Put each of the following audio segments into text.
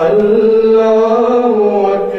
Allahu Akbar,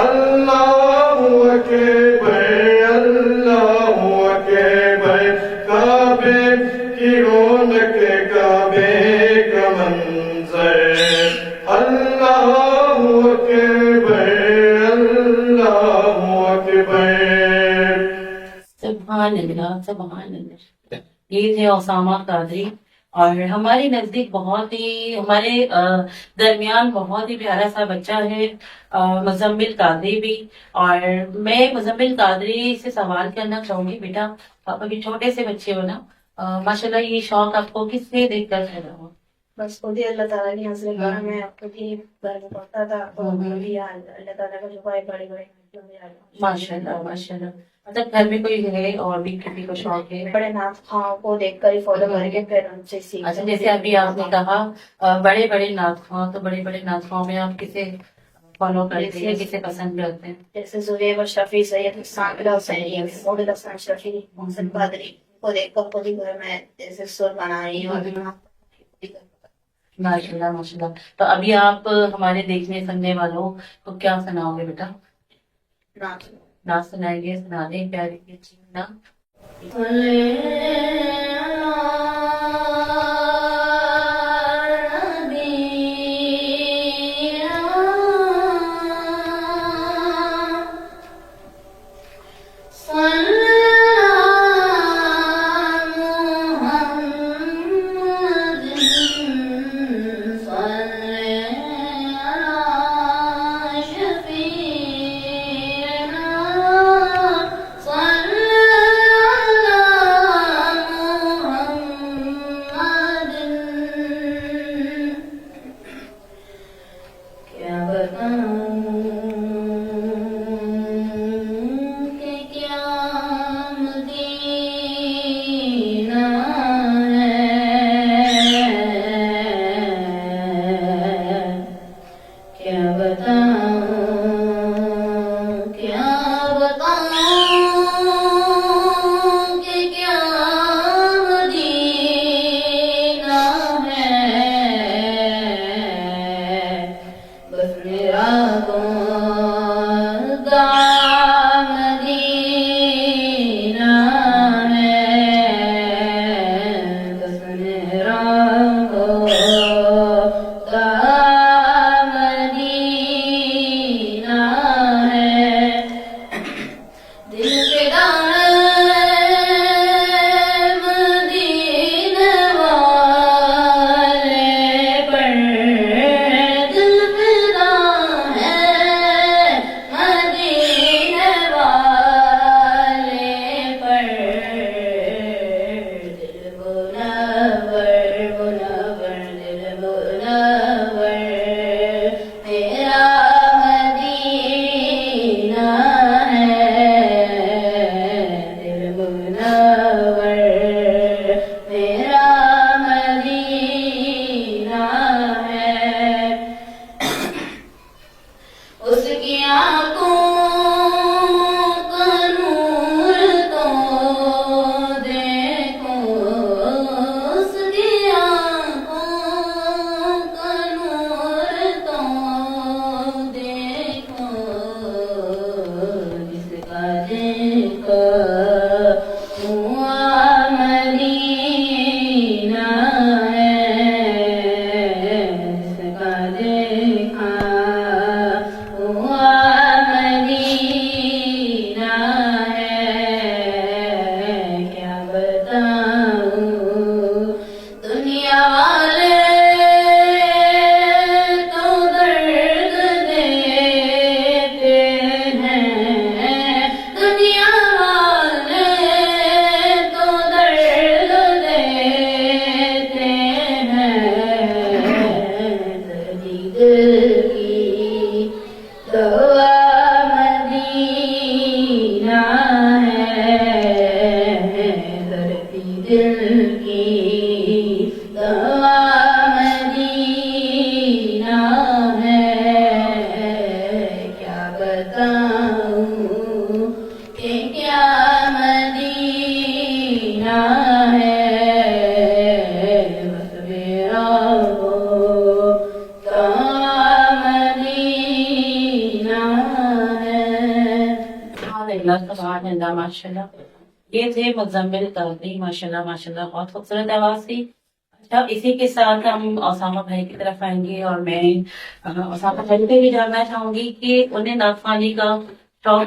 Allahu Akbar. سبحان اللہ سبحان اللہ. یہ تھے اسامہ قادری اور ہمارے نزدیک بہت ہی ہمارے درمیان بہت ہی پیارا سا بچہ ہے مزمل قادری بھی. اور میں مزمل قادری سے سوال کرنا چاہوں گی بیٹا آپ ابھی چھوٹے سے بچے ہو نا ماشاءاللہ یہ شوق آپ کو کس سے دیکھ کر پیدا ہوا؟ بس خود ہی اللہ تعالیٰ کی حاصل کرا. میں خود ہی گھر میں پڑھتا تھا تو کبھی اللہ تعالیٰ کا جو بڑے بڑے ماشاء اللہ ماشاء اللہ. مطلب گھر میں کوئی ہے اور بھی کسی کو شوق ہے؟ بڑے نعت خواہوں کو دیکھ کر ہی فالو کر کے پھر ان سے سیکھتے. اچھا جیسے ابھی آپ نے کہا بڑے بڑے نعت خواہ تو بڑے بڑے نعت خواہوں میں آپ کسے فالو کرتے ہیں کسے پسند کرتے ہیں؟ جیسے زہیب اشرفی سید حسین حسینی محمد حسن اشرفی محسن قادری کو دیکھ کر خود ہی گھر میں جیسے سر بنائی اور ماشاء اللہ ماشاء اللہ. تو ابھی آپ ہمارے دیکھنے سننے والوں کو کیا سناؤ گے بیٹا؟ نعت سنائیں گے سنا دیں پیاری کی اچھی نعت. سبحان اللہ ماشاء اللہ. یہ تھے مزمل قادری ماشاء اللہ بہت خوبصورت آواز تھی. اچھا اسی کے ساتھ ہم اسامہ بھائی کی طرف آئیں گے اور میں اسامہ بھائی سے بھی جاننا چاہوں گی کہ انہیں نعت خوانی کا شوق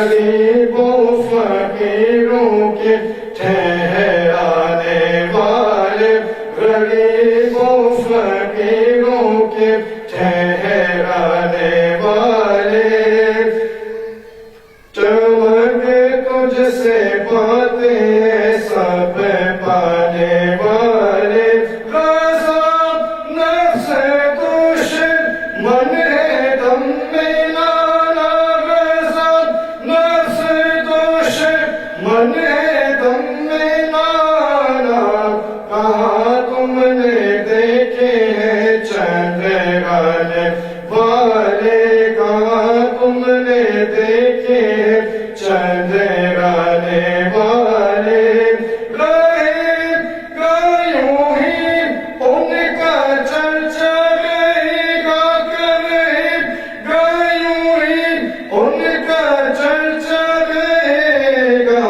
غریبوں فقیروں کے ٹھہرانے والے غریبوں فقیروں کے ٹھہرانے والے چمک تجھ سے باتیں سب پانے والے رضا نفس دشمن ہے دم میں لانا رضا نفس دشمن ہے دم میں لانا کہاں تم نے دیکھے ہیں چندرانے والے کہاں تم نے دیکھے ہیں چندرانے والے رہے گا یوں ہی ان کا چرچا رہے گا کرے گا یوں ہی ان کا چرچا رہے گا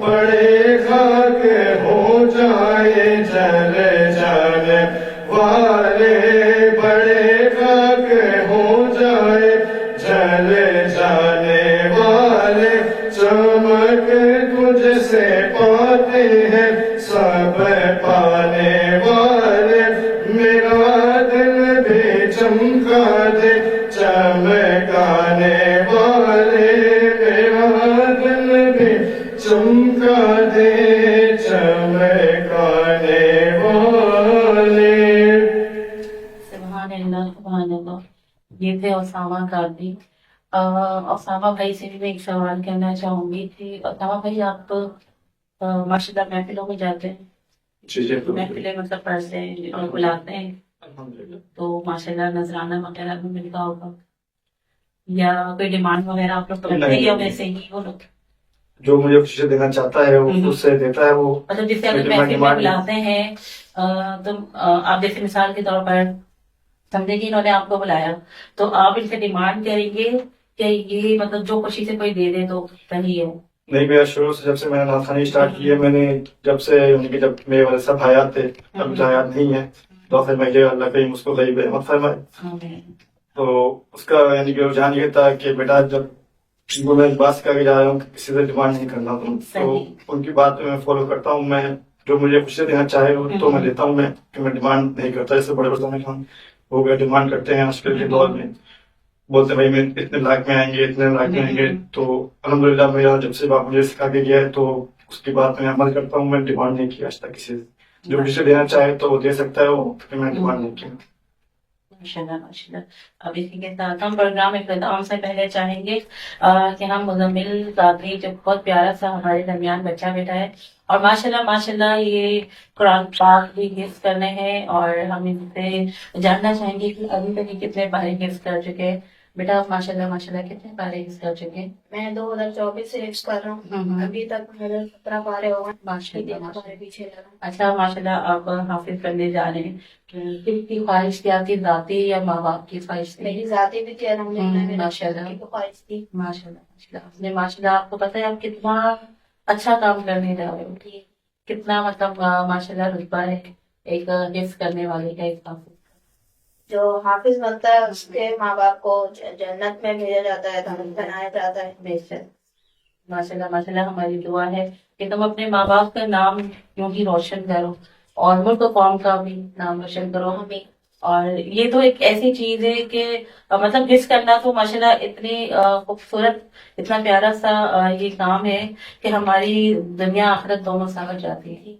پڑے گا کہ ہو جائے جل جانے والے بڑے گا کہ ہو جائے جل جانے والے چمک تجھ سے پاتے ہیں سب پانے والے میرا دل بھی چمکا دے چمکانے والے میرا دل بھی چمکا دے چمکانے والے. سبحان اللہ سبحان اللہ. یہ تھے اسامہ قادری. اسامہ بھائی سے بھی میں ایک سوال کرنا چاہوں گی کہ اسامہ بھائی آپ ماشاء اللہ محفلوں میں جاتے ہیں, جی جی محفلیں مطلب پڑھتے ہیں اور بلاتے ہیں الحمدللہ. تو ماشاء اللہ نذرانہ وغیرہ بھی ملتا ہوگا یا کوئی ڈیمانڈ وغیرہ آپ لوگ کرتے ہیں یا ویسے ہی وہ لوگ جو مجھے خوشی دینا چاہتا ہے وہ خود سے دیتا ہے. وہ مطلب جسے اگر محفل میں بلاتے ہیں تو آپ جیسے مثال کے طور پر سمجھے کہ انہوں نے آپ کو بلایا تو آپ ان سے ڈیمانڈ کریں گے کہ یہ مطلب جو خوشی سے کوئی دے دے تو صحیح ہے. نہیں, میرا شروع سے جب سے میں نے نعت خوانی اسٹارٹ کی ہے میں نے جب سے ان کے جب میرے والد صاحب حیات تھے اب جو حیات نہیں ہے تو پھر میں یہ اللہ کریم اس کو غیب رحمت فرمائے تو اس کا یعنی کہ رجحان یہ تھا کہ بیٹا جب وہ میں بات کر کے جا رہا ہوں کہ کسی سے ڈیمانڈ نہیں کرنا تو ان کی بات میں فالو کرتا ہوں. میں جو مجھے خوشی دینا چاہے تو میں دیتا ہوں. میں کہ میں ڈیمانڈ نہیں کرتا. جیسے بڑے بڑے ہو گئے ڈیمانڈ کرتے ہیں آج کل کے دور میں, بولتے بھائی میں اتنے لاکھ میں آئیں گے اتنے لاکھ میں آئیں گے. تو الحمدللہ میرا جب سے باپ مجھے سکھا کے گیا ہے تو اس کی بات میں عمل کرتا ہوں. میں ڈیمانڈ نہیں کیا آج تک کسی سے. جو کسی دینا چاہے تو وہ دے سکتا ہے, وہ میں ڈیمانڈ نہیں کیا. ماشاء اللہ ماشاء اللہ. اب اسی کے ساتھ ہم پروگرام اختتام سے پہلے چاہیں گے کہ ہم مزمل قادری جو بہت پیارا سا ہمارے درمیان بچہ بیٹا ہے اور ماشاء اللہ یہ قرآن پاک بھی حفظ کرنے ہیں اور ہم ان سے جاننا چاہیں گے کہ ابھی تک کتنے پارے حفظ کر چکے ہیں. بیٹا ماشاء اللہ کتنے پارے حفظ کر چکے ہیں؟ میں 2024 سے حفظ کر رہا ہوں. ابھی تک میرے 17 پارے ہو گئے. ماشاء اللہ. پارے پیچھے لگا. اچھا ماشاء اللہ آپ حافظ کرنے جا رہے ہیں, کس کی خواہش تھی, آپ کی ذاتی یا ماں باپ کی خواہش تھی؟ میری ذاتی بھی تھی الحمدللہ. ماشاء اللہ. میری خواہش تھی. ماشاء اللہ ماشاء اللہ. آپ کو پتہ ہے آپ کتنا اچھا کام کرنے جا رہے ہو, کتنا مطلب ماشاء اللہ رتبہ ہے ایک حفظ کرنے والے کا, ایک حافظ. جو حافظ بنتا ہے اس کے ماں باپ کو جنت میں بھیجا جاتا ہے, بنایا جاتا ہے. بے شک ماشاء اللہ ہماری دعا ہے کہ تم اپنے ماں باپ کا نام یوں ہی روشن کرو اور ملک و قوم کا بھی نام روشن کرو. ہمیں اور یہ تو ایک ایسی چیز ہے کہ مطلب حفظ کرنا تو ماشاء اللہ اتنی خوبصورت اتنا پیارا سا یہ کام ہے کہ ہماری دنیا آخرت دونوں سمجھ جاتی ہے.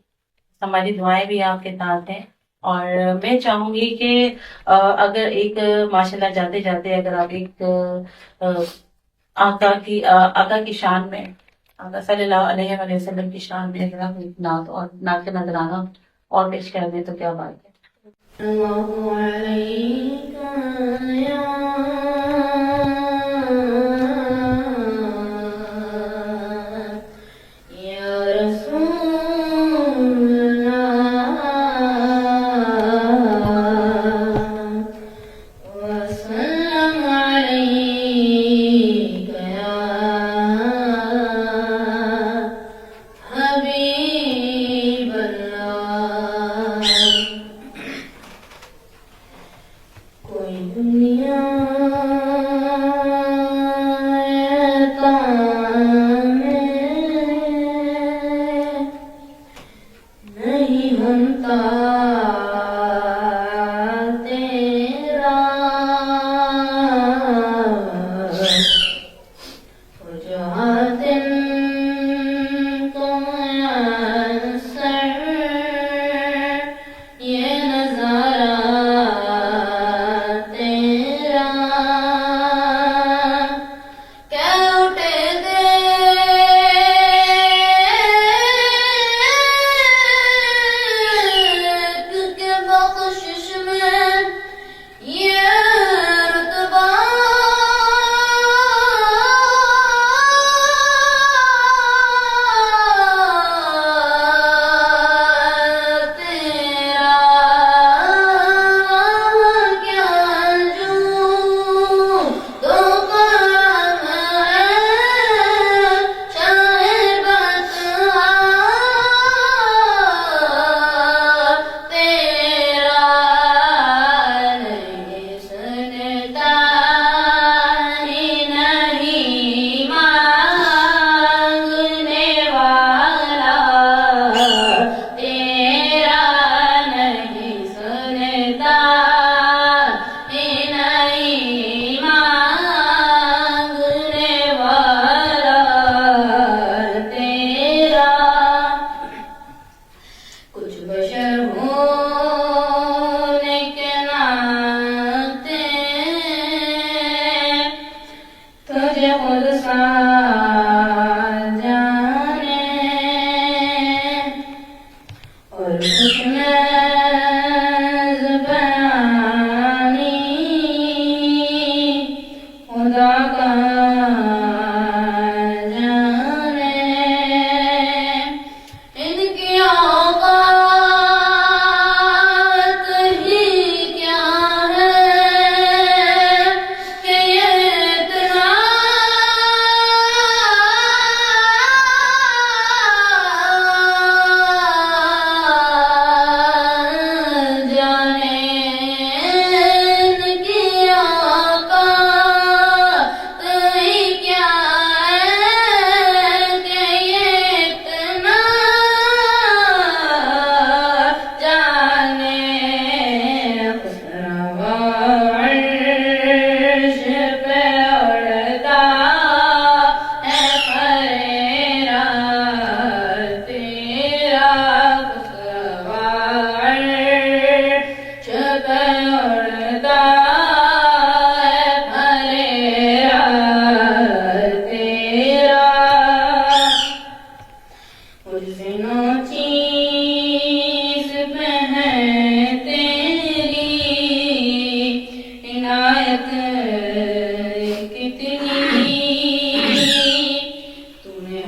ہماری دعائیں بھی آپ کے ساتھ ہیں اور میں چاہوں گی کہ اگر ایک ماشاء اللہ جاتے جاتے اگر آپ ایک آقا کی شان میں, آقا صلی اللہ علیہ وسلم کی شان میں اگر آپ ایک نعت اور نعت کا نذرانہ اور پیش کر دیں تو کیا بات ہے. اللہ علیکہ یا رسول اللہ وسلم علیکہ یا حبیب اللہ. کوئی دنیا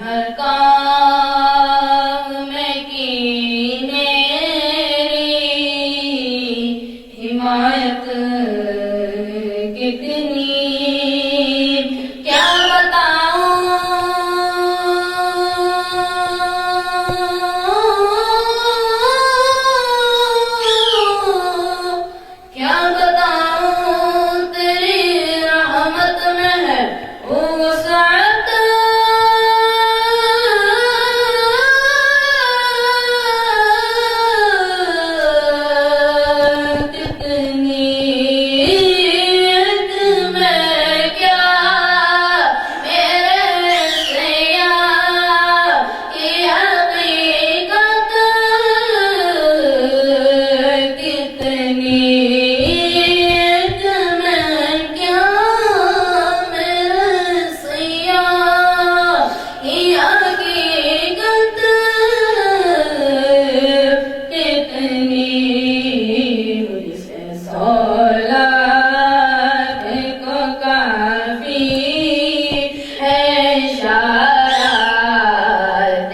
ہر کام میں کی میری حمایت کتنی کیا بتاؤں تیری رحمت میں ہے وسعت کتنی میں کیا میرے سیاہ کی حقیقت کتنی میں کیا میرے سیاہ کی حقیقت کتنی مجھ سے سولاد کو کافی ہے اشارہ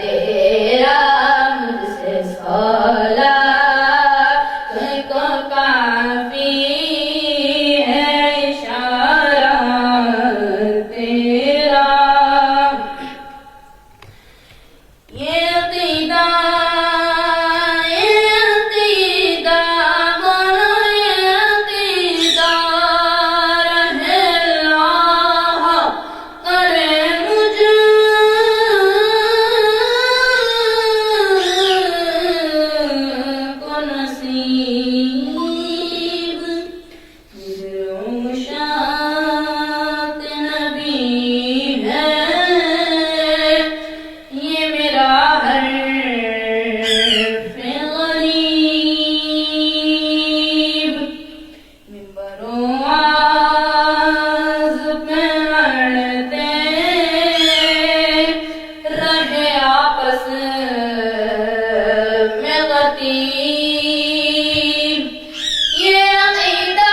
تیرا مجھ سے سولاد کو کافی ہے اشارہ تیرا یہ عقیدہ بولو یہ عقیدہ رہے اللہ کرے مجھ کو نصیب شاط نبی ہے یہ میرا حرف غریب منبر و آز پہ لڑتے رہے آپس میں غتیب یہ عقیدہ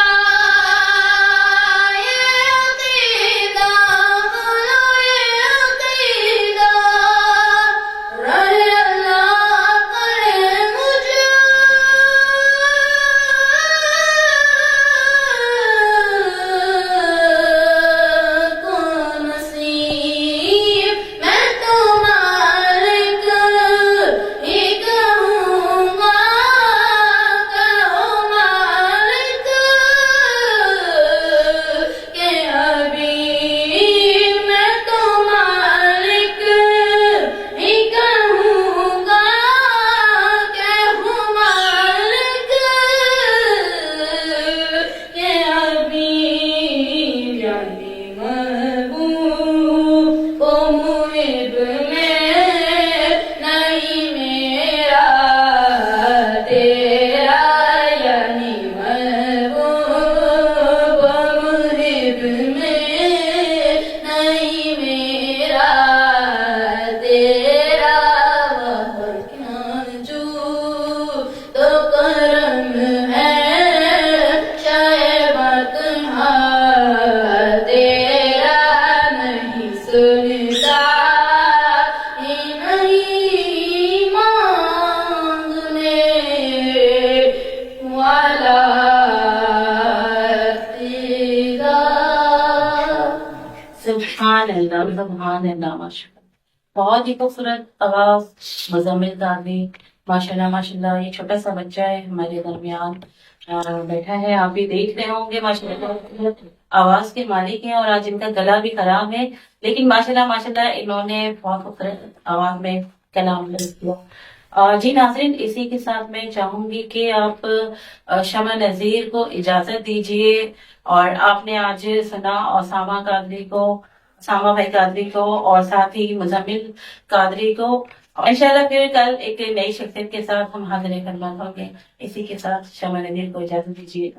بولو یہ عقیدہ رہے اللہ کرے مجھ کو نصیب میں تو مالک ہی کہوں گا کہو مالک کہ حبیب میں تو مالک ہی کہوں گا کہو مالک کہ حبیب یعنی محبوب و محب میں نہیں میرا تیرا یعنی محبوب و محب میں نہیں میرا تیرا وہ کیا جو تو کرم ہے شاید تنہا تیرا نہیں سنتا ہی نہیں مانگنے والا تیرا سبحان اللہ ماشاء اللہ، بہت ہی خوبصورت آواز مزمل قادری، ماشاء اللہ یہ چھوٹا سا بچہ ہے ہمارے درمیان بیٹھا ہے، آپ بھی دیکھ رہے ہوں گے ماشاء اللہ آواز کے مالک ہیں، اور آج ان کا گلا بھی خراب ہے لیکن ماشاء اللہ انہوں نے بہت خوبصورت آواز میں کلام پیش کیا۔ جی ناظرین، اسی کے ساتھ میں چاہوں گی کہ آپ شمع نذیر کو اجازت دیجیے، اور آپ نے آج سنا اسامہ بھائی قادری کو اور ساتھ ہی مزمل قادری کو، اور انشاءاللہ پھر کل ایک نئی شخصیت کے ساتھ ہم حاضر خدمت ہوں گے۔ اسی کے ساتھ شمع نذیر کو اجازت دیجیے۔